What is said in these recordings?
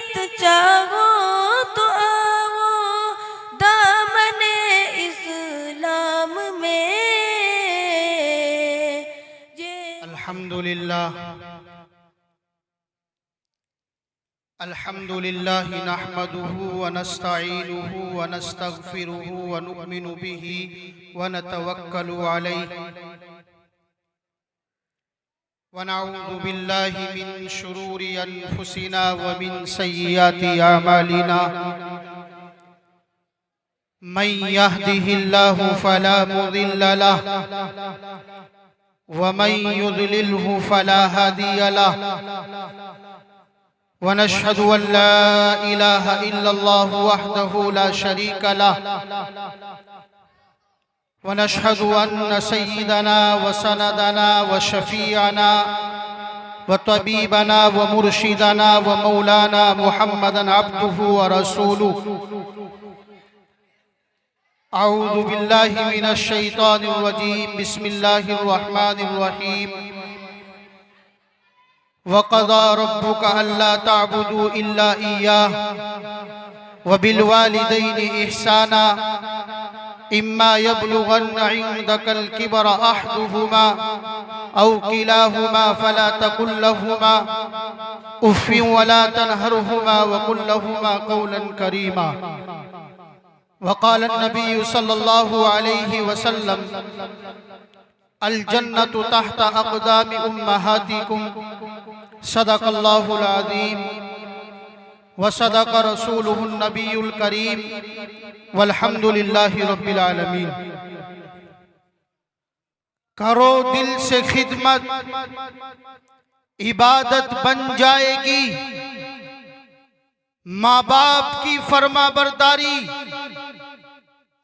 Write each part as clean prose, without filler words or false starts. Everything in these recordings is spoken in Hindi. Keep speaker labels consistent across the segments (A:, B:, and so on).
A: तबीयत चाहो तो आओ दामने इस्लाम में।
B: अल्हम्दुलिल्लाह नहमदुहु व नस्तईनुहु व नस्तगफिरुहु व नुमिनु बिही व नतवक्कलु अलैहि व नऊज़ु बिल्लाहि मिन शुरूरि अनफुसिना व मिन सय्यिआति अमालिना। मन यहदिहिल्लाहु फला मुदिल्ल लहु व मन युद्लिलहु फला हादिय लहु। वनश्हदु अन ला इलाहा इल्लल्लाहु वहदहु ला शरीक लहु वनश्हदु अन्न सय्यिदना व सनदना व शफीअना व तबीबना व मुर्शिदना व मौलाना मुहम्मदन अब्दुहु व रसूलुहु। अऊज़ु बिल्लाहि मिनश शैतानिर रजीम। बिस्मिल्लाहिर रहमानिर रहीम। वक़ज़ा रब्बुका अल्ला ताबुदू इल्ला इय्याहु व बिल वालिदैनि इहसाना इम्मा यब्लुगन्ना इंदकल किबरा अहदुहुमा औ किलाहुमा फला तकुल लहुमा उफ़्फ़िन वला तनहरहुमा व कुल लहुमा क़ौलन करीमा। वक़ाल नबी सल्लल्लाहु अलैहि वसल्लम अल जन्नतु तहता अक़दामि उम्महातिकुम। सदक़ल्लाहुल अज़ीम व सदक़ रसूलुहुन नबियुल करीम वल्हम्दुलिल्लाहि रब्बिल आलमीन। करो दिल से खिदमत इबादत बन जाएगी। माँ बाप की फरमाबरदारी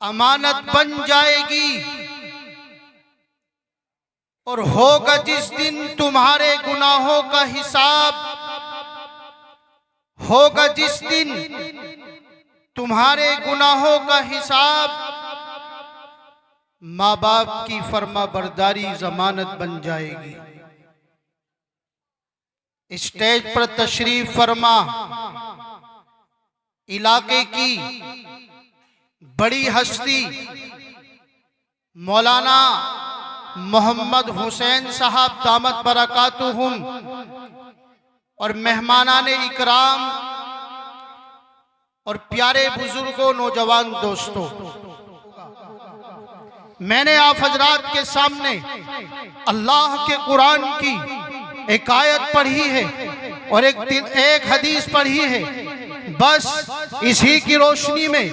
B: अमानत बन जाएगी। और होगा जिस दिन तुम्हारे गुनाहों का हिसाब, होगा जिस दिन तुम्हारे गुनाहों का हिसाब, माँ बाप की फरमाबरदारी जमानत बन जाएगी। स्टेज पर तशरीफ फरमा इलाके की बड़ी हस्ती मौलाना मोहम्मद हुसैन साहब दामत बरकातुहुम और मेहमानाने इकराम और प्यारे बुजुर्गों, नौजवान दोस्तों, मैंने आप हजरात के सामने अल्लाह के कुरान की एक आयत पढ़ी है और एक हदीस पढ़ी है। बस इसी की रोशनी में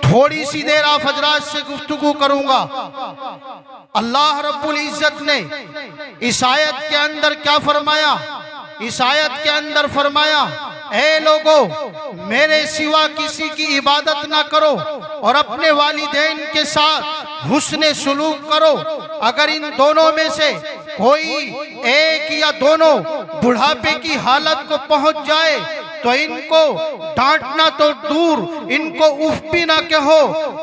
B: थोड़ी सी देर आप हजरात से गुफ्तगू करूंगा। अल्लाह रब्बुल इज्जत ने इस आयत के अंदर क्या फरमाया? इस आयत के अंदर फरमाया, ऐ लोगों, मेरे सिवा किसी की इबादत ना करो और अपने वालिदैन के साथ हुस्ने सुलूक करो। अगर इन दोनों में से कोई एक या दोनों बुढ़ापे की हालत को पहुंच जाए तो इनको डांटना तो दूर, इनको उफ भी ना कहो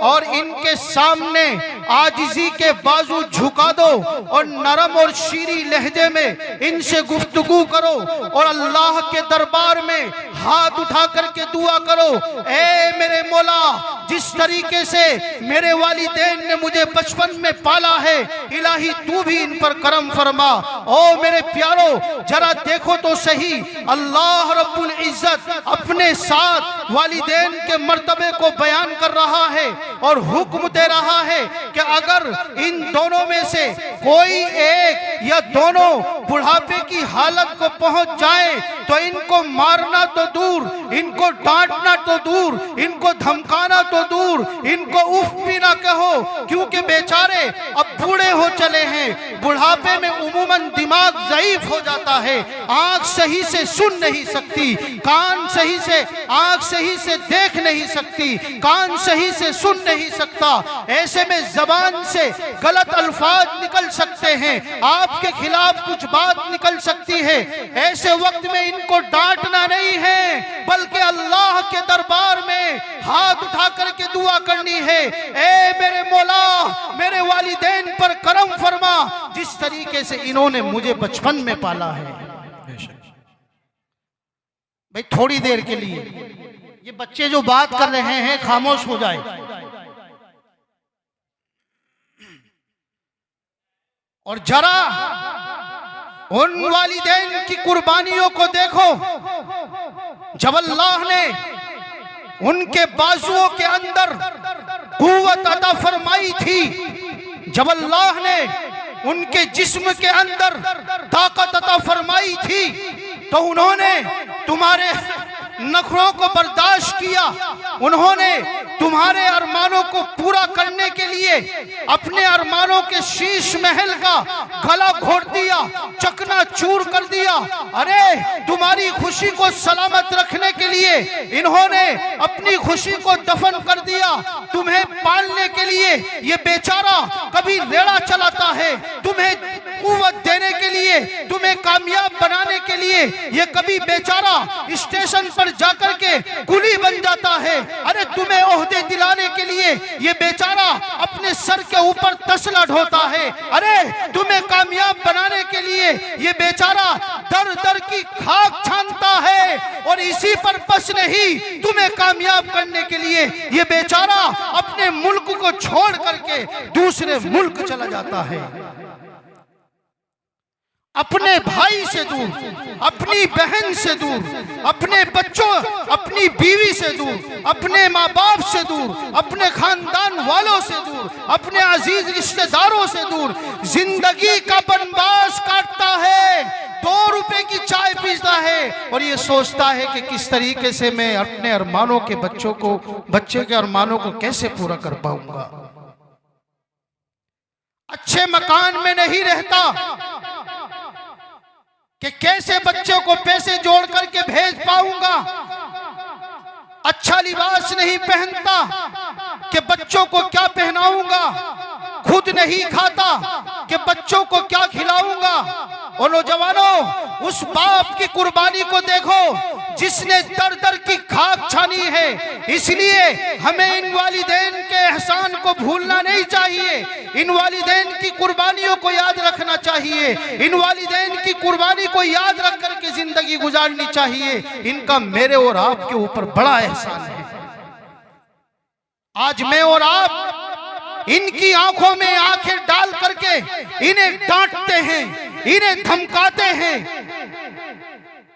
B: और इनके सामने आजिजी के बाजू झुका दो और नरम और शीरी लहजे में इनसे गुफ्तगू करो और अल्लाह के दरबार में हाथ उठा करके दुआ करो, ऐ मेरे मौला, जिस तरीके से मेरे वालिदैन ने मुझे बचपन में पाला है, इलाही तू भी इन पर करम फरमा। ओ मेरे प्यारो, जरा देखो तो सही, अल्लाह रब्बुल इज्जत अपने साथ वालिदैन के मर्तबे को बयान कर रहा है और हुक्म दे रहा है कि अगर इन दोनों में से कोई एक या दोनों बुढ़ापे की हालत को पहुंच जाए तो इनको मारना तो दूर, इनको डांटना तो दूर, इनको धमकाना तो दूर, इनको उफ भी ना कहो, क्योंकि बेचारे अब बूढ़े हो चले हैं। बुढ़ापे में उमूमन दिमाग ज़ईफ हो जाता है, आंख सही से सुन नहीं सकती, कान सही से आंख सही से देख नहीं सकती, कान सही से सुन नहीं सकता। ऐसे में जबान से गलत अल्फाज निकल सकते हैं, आपके खिलाफ कुछ बात निकल सकती है। ऐसे वक्त में इनको डांटना नहीं है, बल्कि अल्लाह के दरबार में हाथ उठा करके दुआ करनी है, ऐ मेरे मौला, मेरे वालिदैन पर करम फरमा, जिस तरीके से इन्होंने मुझे बचपन में पाला है। भाई थोड़ी देर के लिए ये बच्चे जो बात कर रहे हैं खामोश हो जाए। और जरा उन वालिदैन की कुर्बानियों को देखो। जब अल्लाह ने उनके बाजुओं के अंदर कुव्वत अता फरमाई थी, जब अल्लाह ने उनके जिस्म के अंदर ताकत अता फरमाई थी, तो उन्होंने तुम्हारे नखरों को बर्दाश्त किया। उन्होंने तुम्हारे अरमानों को पूरा करने के लिए अपने अरमानों के शीश महल का गला घोट दिया, चकना चूर कर दिया। अरे तुम्हारी खुशी को सलामत रखने के लिए इन्होंने अपनी खुशी को दफन कर दिया। तुम्हें पालने के लिए ये बेचारा कभी रेड़ा चलाता है, तुम्हें कुव्वत देने के लिए, तुम्हें कामयाब बनाने के लिए ये कभी बेचारा स्टेशन पर जाकर के कुली बन जाता है। अरे तुम्हें ओहदे दिलाने के लिए ये बेचारा अपने सर के ऊपर तसला ढोता है। अरे तुम्हें कामयाब बनाने के लिए ये बेचारा दर दर की खाक छानता है। और इसी पर बस नहीं, तुम्हें कामयाब करने के लिए ये बेचारा अपने मुल्क को छोड़ करके दूसरे मुल्क चला जाता है, अपने भाई से दूर, अपनी बहन से दूर, अपने बच्चों, अपनी बीवी से दूर, अपने माँ बाप से दूर, अपने खानदान वालों से दूर, अपने अजीज रिश्तेदारों से दूर जिंदगी का बनबास काटता है, 2 रुपए की चाय पीता है और ये सोचता है कि किस तरीके से मैं अपने अरमानों के बच्चे के अरमानों को कैसे पूरा कर पाऊंगा। अच्छे मकान में नहीं रहता कि कैसे बच्चों को पैसे जोड़ करके भेज पाऊंगा। अच्छा लिबास नहीं पहनता कि बच्चों को क्या पहनाऊंगा। खुद नहीं खाता कि बच्चों को क्या खिलाऊंगा। और नौजवानों, उस बाप की कुर्बानी को देखो जिसने दर दर की खाक छानी है। इसलिए हमें इन वालिदैन के एहसान को भूलना नहीं चाहिए, इन वालिदैन की कुर्बानियों को याद रखना चाहिए, इन वालिदैन की कुर्बानी को याद रख करके जिंदगी गुजारनी चाहिए। इनका मेरे और आपके ऊपर बड़ा एहसान है। आज मैं और आप इनकी आंखों में आंखें डाल करके इन्हें डांटते हैं, इन्हें धमकाते हैं,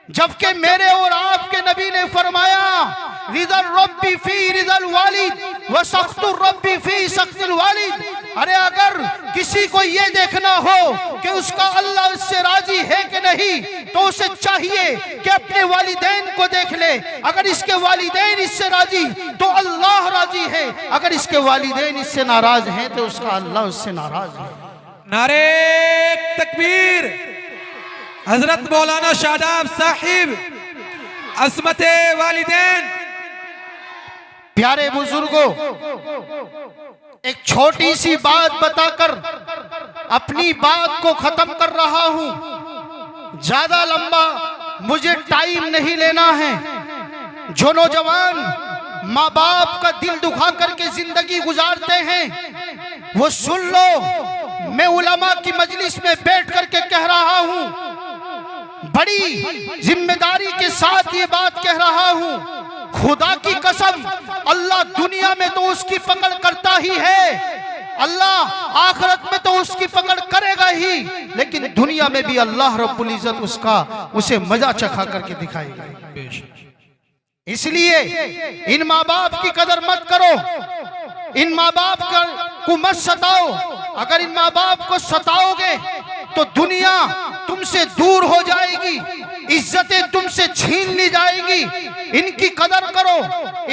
B: जबकि मेरे और आपके नबी ने फरमाया रिज़ल रब्बी फी रिज़ल वालिद व सख्तुर रब्बी फी सख्तुल वालिद। अरे अगर किसी को ये देखना हो कि उसका अल्लाह उससे राजी है कि नहीं, तो उसे चाहिए कि अपने वालिदैन को देख ले। अगर इसके वालिदैन इससे राजी तो अल्लाह राजी है, अगर इसके वालिदैन इससे नाराज हैं तो उसका अल्लाह उससे नाराज है।
C: नारे तकबीर। हजरत मौलाना शादाब साहिब असमते वालिदैन।
B: प्यारे बुजुर्गों, एक छोटी सी बात बताकर अपनी बात को खत्म कर रहा हूं। ज्यादा लंबा मुझे टाइम नहीं लेना है। जो नौजवान माँ बाप का दिल दुखा करके जिंदगी गुजारते हैं वो सुन लो, मैं उलमा की मजलिस में बैठ करके कह रहा हूं, बड़ी जिम्मेदारी के साथ ये बात कह रहा हूं। खुदा की कसम, अल्लाह दुनिया में तो उसकी पकड़ करता ही है, अल्लाह आखिरत में तो उसकी पकड़ करेगा ही, लेकिन दुनिया में भी अल्लाह रब्बुल इज्जत उसे मजा चखा करके दिखाएगा। इसलिए इन माँ बाप की कदर मत करो, इन माँ बाप को मत सताओ। अगर इन माँ बाप को सताओगे तो दुनिया तुमसे दूर हो जाएगी, इज्जतें तुमसे छीन ली जाएगी। इनकी कदर करो,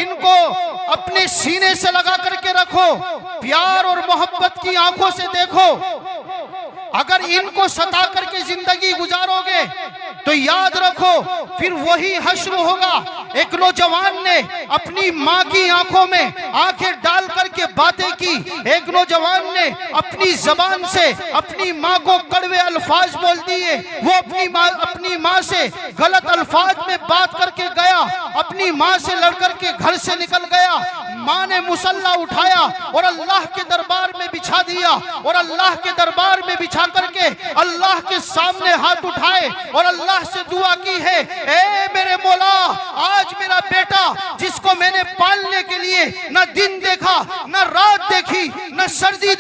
B: इनको अपने सीने से लगा करके रखो, प्यार और मोहब्बत की आंखों से देखो। अगर इनको सता करके जिंदगी गुजारोगे तो याद रखो फिर वही हश्र होगा। एक नौजवान ने अपनी माँ की आंखों में आंखें डाल करके बातें की, एक नौजवान ने अपनी जबान से अपनी माँ को कड़वे अल्फाज बोल दिए, वो अपनी माँ से गलत अल्फाज में बात करके गया अपनी माँ से लड़कर के घर से निकल गया। माँ ने मुसल्ला उठाया और अल्लाह के दरबार में बिछा दिया और अल्लाह के दरबार में बिछा करके अल्लाह के सामने हाथ उठाए और अल्लाह से दुआ की है, ए मेरे मौला, आज मेरा बेटा जिसको मैंने पालने के लिए न दिन देखा, न रात देखी, न सर्दी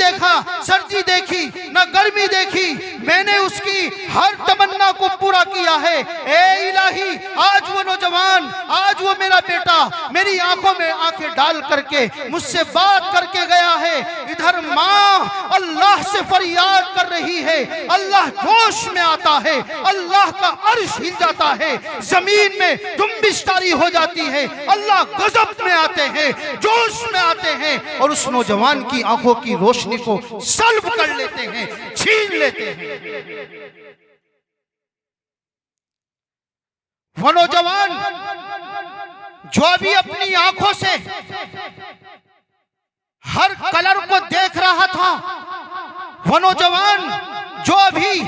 B: देखी, न गर्मी देखी, मैंने उसकी हर तमन्ना को पूरा किया है। ए इलाही, आज वो नौजवान, आज वो मेरा बेटा मेरी आंखों में आंखें डाल करके मुझसे बात करके गया है। इधर माँ अल्लाह से फरियाद कर रही है, अल्लाह जोश में आता है, अल्लाह का अर्श हिल जाता है, जमीन में जुम्बिश तारी हो जाती है, अल्लाह गजब में आते हैं, जोश में आते हैं और उस नौजवान की आंखों की रोशनी को सल्ब कर लेते हैं, छीन लेते हैं। वो नौजवान जो अभी अपनी आंखों से हर कलर को देख रहा था, वो नौजवान जो अभी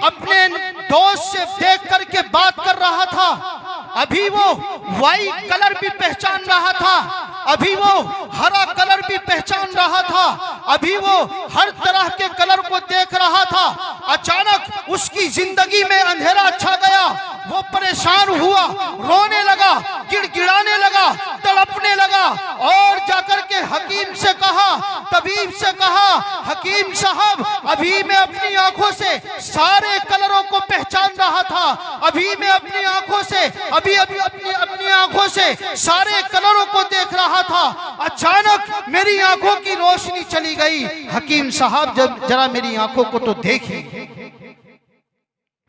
B: अपने दोस्त से देख करके बात कर रहा था, अभी वो वाइट कलर भी पहचान रहा था, अभी वो हरा कलर भी पहचान रहा था, अभी वो हर तरह के कलर को देख रहा था। अचानक उसकी जिंदगी में अंधेरा छा गया, वो परेशान हुआ, रोने लगा, गिड़गिड़ाने लगा, तड़पने लगा और जाकर के हकीम से कहा, तबीब से कहा, हकीम साहब, अभी मैं अपनी आंखों से सारे कलरों को पहचान रहा था, अभी मैं अपनी आंखों से अपनी आंखों से सारे कलरों को देख रहा था, अचानक मेरी आंखों की रोशनी चली गई। हकीम साहब, जरा मेरी आंखों को तो देखिए।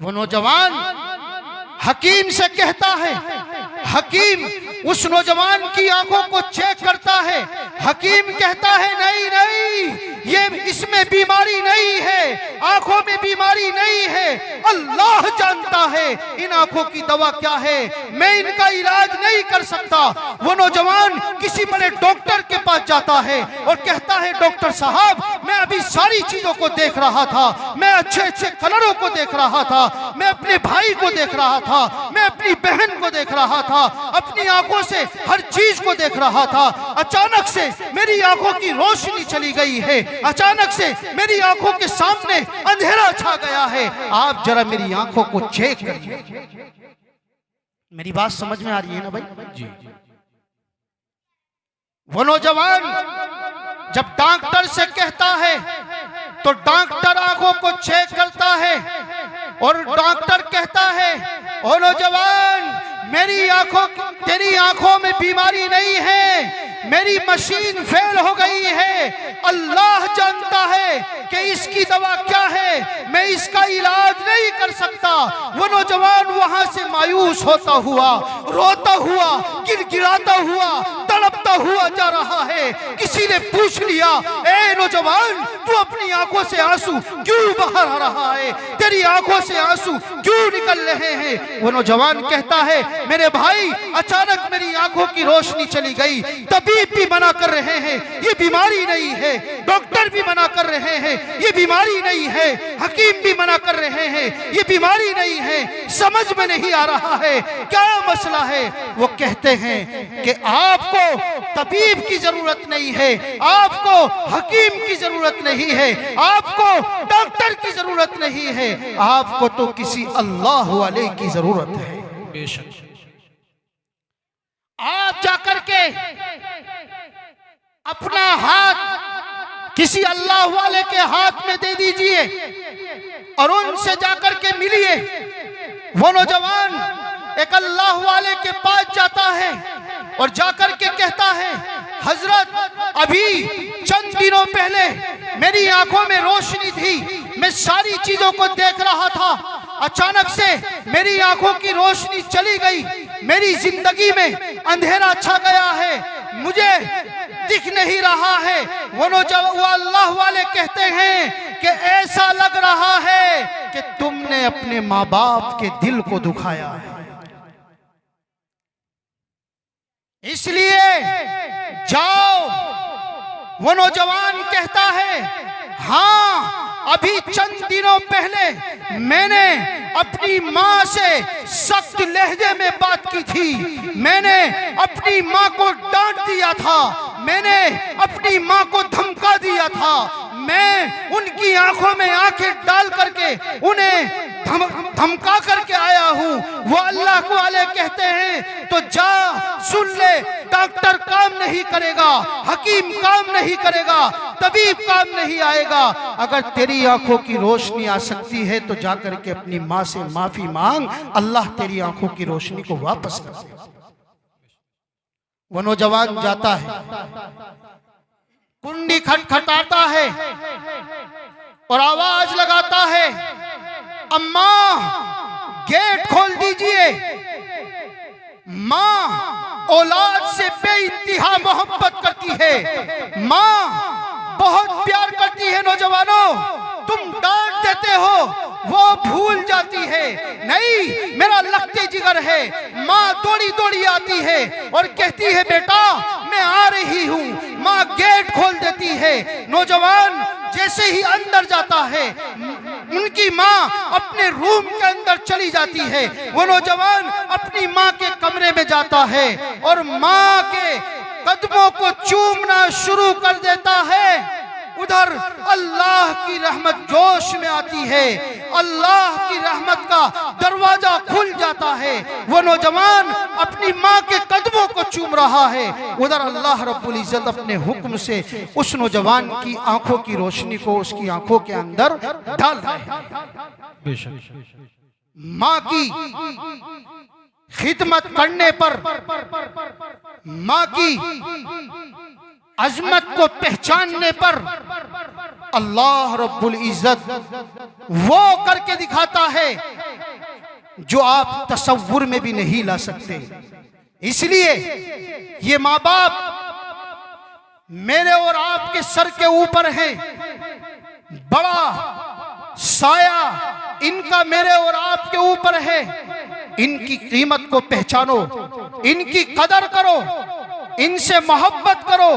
B: वो नौजवान हकीम से कहता है, हकीम उस नौजवान की आंखों को चेक करता है, हकीम कहता है, नहीं नहीं, ये इसमें बीमारी नहीं है, आंखों में बीमारी नहीं है, अल्लाह जानता है इन आंखों की दवा क्या है, मैं इनका इलाज नहीं कर सकता। वो नौजवान किसी बड़े डॉक्टर के पास जाता है और कहता है, डॉक्टर साहब, मैं अभी सारी चीजों को देख रहा था, मैं अच्छे अच्छे कलरों को देख रहा था, मैं अपने भाई को देख रहा था, मैं अपनी बहन को देख रहा था, अपनी आंखों से हर चीज को देख रहा था, अचानक से मेरी आंखों की रोशनी चली गई है, अचानक से मेरी आंखों के सामने अंधेरा छा गया है, आप जरा मेरी आंखों को चेक करिए। मेरी बात समझ में आ रही है ना भाई जी? वो नौजवान जब डॉक्टर से कहता है तो डॉक्टर आंखों को चेक करता है और डॉक्टर कहता है, ओ नौजवान, तेरी आंखों में बीमारी नहीं है, मेरी मशीन फेल हो गई है, अल्लाह जानता है कि इसकी दवा क्या है, मैं इसका इलाज नहीं कर सकता। वो नौजवान वहां से मायूस होता हुआ, रोता हुआ, गिड़गिड़ाता हुआ, तड़पता हुआ जा रहा है। किसी ने पूछ लिया, ए नौजवान, तू अपनी आंखों से आंसू क्यों बहा रहा है, तेरी आंखों से आंसू क्यों निकल रहे हैं? वो नौजवान कहता है, मेरे भाई, अचानक मेरी आंखों की रोशनी चली गई, तबीब भी मना कर रहे हैं ये बीमारी नहीं है, डॉक्टर भी मना कर रहे हैं ये बीमारी नहीं है, हकीम भी मना कर रहे हैं ये बीमारी नहीं है, समझ में नहीं आ रहा है क्या मसला है। वो कहते हैं कि आपको तबीब की जरूरत नहीं है, आपको हकीम की जरूरत नहीं है, आपको डॉक्टर की जरूरत नहीं है, आपको तो किसी अल्लाह वाले की जरूरत है।
C: बेशक
B: आप जाकर के अपना हाथ किसी अल्लाह वाले के हाथ में दे दीजिए और उनसे जाकर के मिलिए। वो नौजवान एक अल्लाह वाले के पास जाता है और जाकर के कहता है, हजरत, अभी चंद दिनों पहले मेरी आंखों में रोशनी थी, मैं सारी चीजों को देख रहा था, अचानक से मेरी आंखों की रोशनी चली गई, मेरी जिंदगी में अंधेरा छा गया है, मुझे दिख नहीं रहा है। वो अल्लाह वाले कहते हैं कि ऐसा लग रहा है कि तुमने अपने माँ बाप के दिल को दुखाया है, इसलिए जाओ। वो नौजवान कहता है, हाँ, अभी चंद दिनों पहले मैंने अपनी माँ से सख्त लहजे में बात की थी, मैंने अपनी माँ को डांट दिया था, मैंने अपनी माँ को धमका दिया था, मैं उनकी आंखों में आंखें डाल करके उन्हें धमका करके आया हूँ। वो अल्लाह वाले कहते हैं तो जा सुन ले, डॉक्टर काम नहीं करेगा, हकीम काम नहीं करेगा, तबीब काम नहीं आएगा। अगर तेरी आंखों की रोशनी आ सकती है तो जा करके अपनी माँ से माफी मांग, अल्लाह तेरी आंखों की रोशनी को वापस कर दे। वो नौजवान जाता है, कुंडी खटखटाता है और आवाज लगाता है, अम्मा गेट खोल दीजिए। माँ औलाद से बेइंतहा मोहब्बत करती है, माँ बहुत प्यार करती है। नौजवानों, तुम डांट देते हो, वो भूल जाती है, नहीं मेरा लगते जिगर है। माँ दौड़ी दौड़ी आती है और कहती है बेटा मैं आ रही हूँ, माँ गेट खोल देती है। नौजवान जैसे ही अंदर जाता है, उनकी माँ अपने रूम के अंदर चली जाती है। वो नौजवान अपनी माँ के कमरे में जाता है और माँ के कदमों को चूमना शुरू कर देता है। उधर अल्लाह की रहमत जोश में आती है, अल्लाह की रहमत का दरवाजा खुल जाता है। वो नौजवान अपनी माँ के कदमों को चूम रहा है, उधर अल्लाह रब्बुल इज्जत अपने हुक्म से उस नौजवान की आंखों की रोशनी को उसकी आंखों के अंदर डाल रहे हैं। माँ की खिदमत करने पर, माँ की अजमत को पहचानने पर अल्लाह रब्बुल इज्जत वो करके दिखाता है जो आप तसव्वुर में भी नहीं ला सकते। इसलिए ये माँ बाप मेरे और आपके सर के ऊपर है, बड़ा साया इनका मेरे और आपके ऊपर है। इनकी कीमत को पहचानो, इनकी कदर करो, इनसे मोहब्बत करो,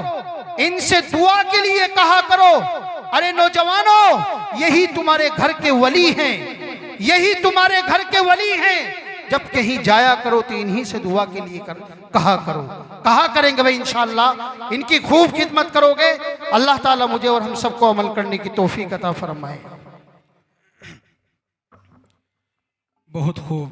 B: इनसे दुआ के लिए कहा करो। अरे नौजवानों, यही तुम्हारे घर के वली हैं, यही तुम्हारे घर के वली हैं। जब कहीं जाया करो तो इन्हीं से दुआ के लिए कहा करो। कहा करेंगे भाई इंशाअल्लाह, इनकी खूब खिदमत करोगे। अल्लाह ताला मुझे और हम सबको अमल करने की तौफीक अता फरमाए।
C: बहुत खूब।